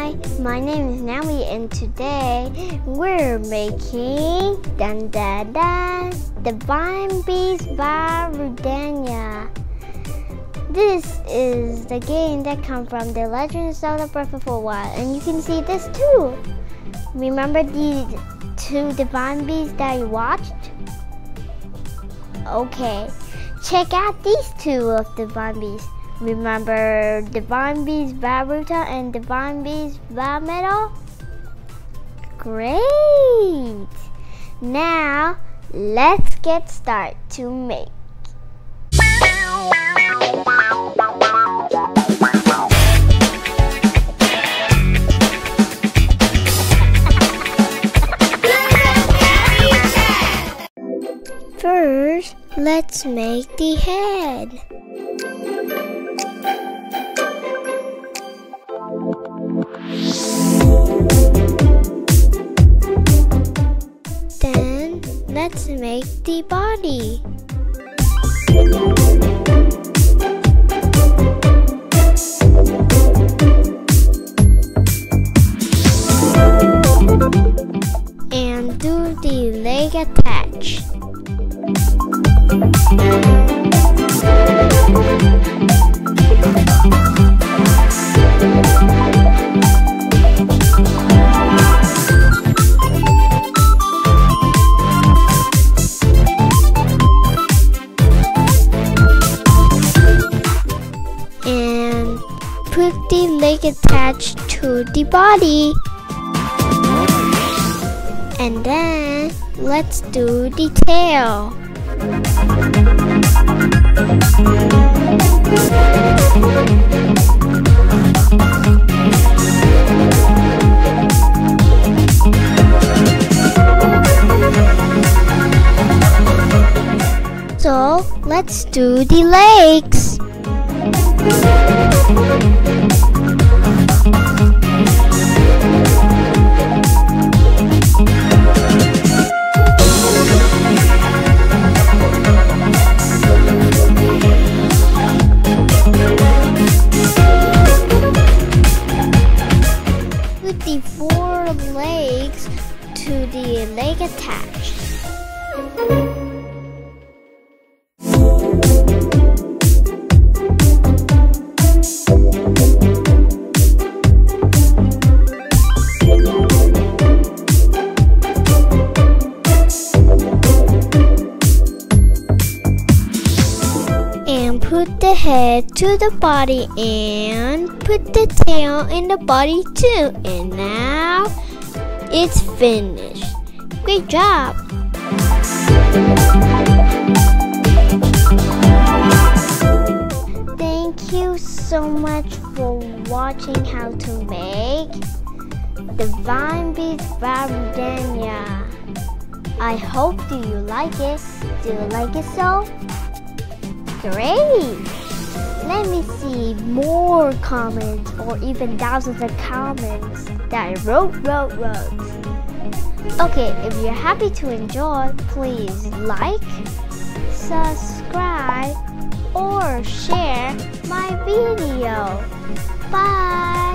Hi, my name is Naomi and today we're making Divine Beast by Rudania. This is the game that comes from the Legend of Zelda Breath of the Wild, and you can see this too. Remember the two Divine Beasts that you watched? Okay, check out these two of Divine Beasts. Remember Divine Beast Varuta and Divine Beast Metal? Great! Now, let's get started to make. First, let's make the head. Then let's make the body. And do the leg attach. And put the leg attached to the body. And then let's do the tail. So let's do the legs. Put the four legs to the leg attached. And put the head to the body and put the tail in the body too. And now it's finished. Great job! Thank you so much for watching how to make Divine Beast by Rudania. I hope do you like it? Do you like it so? Great! Let me see more comments or even thousands of comments that I wrote. Okay, if you're happy to enjoy, please like, subscribe, or share my video. Bye!